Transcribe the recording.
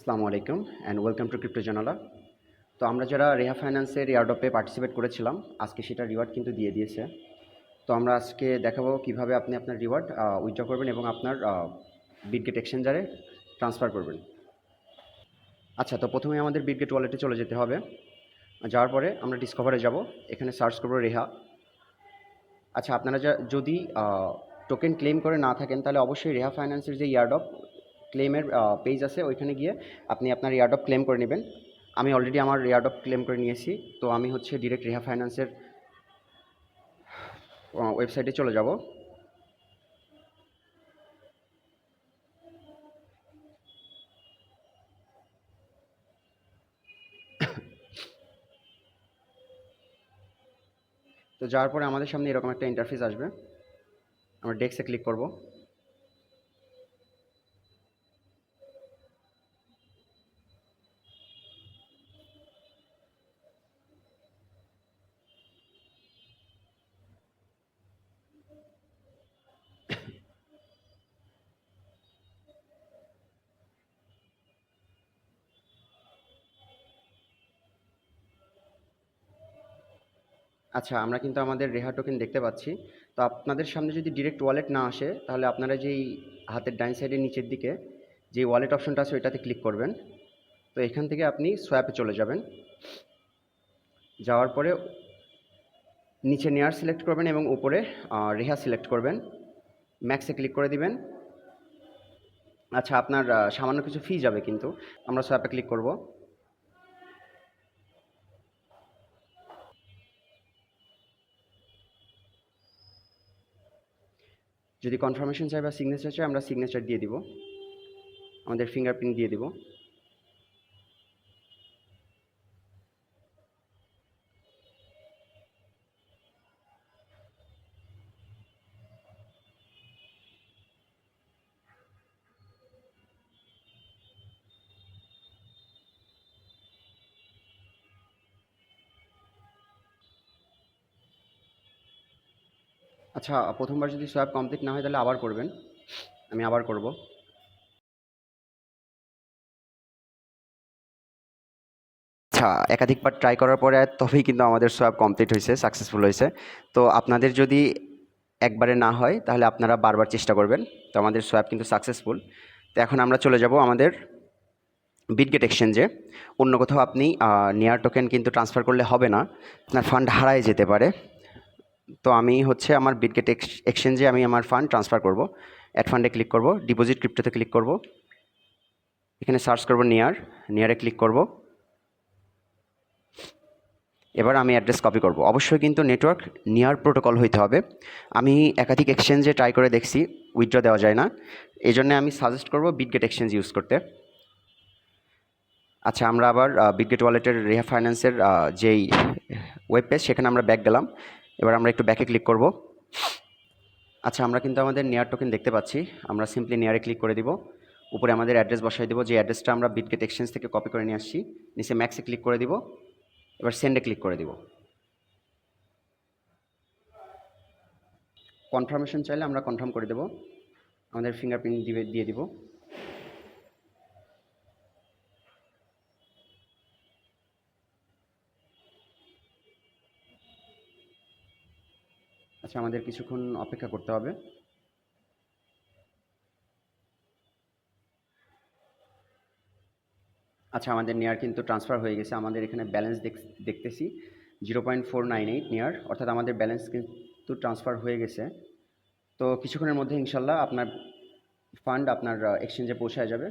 আসসালামু আলাইকুম and welcome to crypto জানালা। তো আমরা যারা রেহা ফাইন্যান্সের এয়ারড্রপে পার্টিসিপেট করেছিলাম, আজকে সেটা রিওয়ার্ড কিন্তু দিয়ে দিয়েছে। তো আমরা আজকে দেখাবো কিভাবে আপনি আপনার রিওয়ার্ড উইথড্র করবেন এবং আপনার বিটগেট এক্সচেঞ্জারে ট্রান্সফার করবেন। আচ্ছা, তো প্রথমে আমাদের বিটগেট ওয়ালেটে চলে যেতে হবে। যাওয়ার পরে আমরা ডিসকভারে যাব, এখানে সার্চ করবো রেহা। আচ্ছা, আপনারা যদি টোকেন ক্লেম করে না থাকেন, তাহলে অবশ্যই রেহা ফাইন্যান্সের যে ইয়ারড্রপ ক্লেমের পেজ আছে, ওইখানে গিয়ে আপনি আপনার ইয়ারড্রপ ক্লেম করে নেবেন। আমি অলরেডি আমার ইয়ারড্রপ ক্লেম করে নিয়েছি, তো আমি হচ্ছে ডিরেক্ট রেহা ফাইন্যান্সের ওয়েবসাইটে চলে যাব। তো যাওয়ার পরে আমাদের সামনে এরকম একটা ইন্টারফেস আসবে। আমরা ডেস্কে ক্লিক করব। আচ্ছা, আমরা কিন্তু আমাদের রেহা টোকেন দেখতে পাচ্ছি। তো আপনাদের সামনে যদি ডিরেক্ট ওয়ালেট না আসে, তাহলে আপনারা যেই হাতের ডাইন সাইডের নিচের দিকে যে ওয়ালেট অপশনটা আছে, ওইটাতে ক্লিক করবেন। তো এখান থেকে আপনি সোয়াপে চলে যাবেন। যাওয়ার পরে নিচে নেয়ার সিলেক্ট করবেন এবং উপরে রেহা সিলেক্ট করবেন। ম্যাক্সে ক্লিক করে দিবেন। আচ্ছা, আপনার সামান্য কিছু ফি যাবে, কিন্তু আমরা সোয়াপে ক্লিক করব। যদি কনফার্মেশন চাই বা সিগনেচার চাই, আমরা সিগনেচার দিয়ে দিব, আমাদের ফিঙ্গারপ্রিন্ট দিয়ে দিব। আচ্ছা, প্রথমবার যদি সোয়াপ কমপ্লিট না হয়, তাহলে আবার করবেন। আমি আবার করব। আচ্ছা, একাধিকবার ট্রাই করার পরে তবেই কিন্তু আমাদের সোয়াপ কমপ্লিট হয়েছে, সাকসেসফুল হয়েছে। তো আপনাদের যদি একবারে না হয়, তাহলে আপনারা বারবার চেষ্টা করবেন। তো আমাদের সোয়াপ কিন্তু সাকসেসফুল। তো এখন আমরা চলে যাব আমাদের বিটগেট এক্সচেঞ্জে। অন্য কোথাও আপনি নেয়ার টোকেন কিন্তু ট্রান্সফার করলে হবে না, আপনার ফান্ড হারায় যেতে পারে। তো আমি হচ্ছে আমার বিটগেট এক্সচেঞ্জে আমি আমার ফান্ড ট্রান্সফার করব। অ্যাড ফান্ডে ক্লিক করব, ডিপোজিট ক্রিপ্টোতে ক্লিক করব, এখানে সার্চ করব নিয়ারে ক্লিক করব। এবার আমি অ্যাড্রেস কপি করব। অবশ্যই কিন্তু নেটওয়ার্ক নিয়ার প্রোটোকল হইতে হবে। আমি একাধিক এক্সচেঞ্জে ট্রাই করে দেখছি, উইথড্র দেওয়া যায় না। এই জন্য আমি সাজেস্ট করব বিটগেট এক্সচেঞ্জ ইউজ করতে। আচ্ছা, আমরা আবার বিটগেট ওয়ালেটের রেহা ফাইন্যান্সের যেই ওয়েব পেজ, সেখানে আমরা ব্যাক গেলাম। এবার আমরা একটু ব্যাকে ক্লিক করব। আচ্ছা, আমরা কিন্তু আমাদের নেয়ার টোকেন দেখতে পাচ্ছি। আমরা সিম্পলি নেয়ারে ক্লিক করে দিব। উপরে আমাদের অ্যাড্রেস বসাই দেবো, যে অ্যাড্রেসটা আমরা বিটগেট এক্সচেঞ্জ থেকে কপি করে নিয়ে আসছি। নিচে ম্যাক্সে ক্লিক করে দিব। এবার সেন্ডে ক্লিক করে দিব। কনফার্মেশন চাইলে আমরা কনফার্ম করে দেব, আমাদের ফিঙ্গারপ্রিন্ট দিয়ে দিব। আচ্ছা, আমাদের কিছুক্ষণ অপেক্ষা করতে হবে। আচ্ছা, আমাদের নেয়ার কিন্তু ট্রান্সফার হয়ে গেছে। আমাদের এখানে ব্যালেন্স দেখতেছি 0.498 নেয়ার, অর্থাৎ আমাদের ব্যালেন্স কিন্তু ট্রান্সফার হয়ে গেছে। তো কিছুক্ষণের মধ্যে ইনশাল্লাহ আপনার ফান্ড আপনার এক্সচেঞ্জে পৌঁছায় যাবে।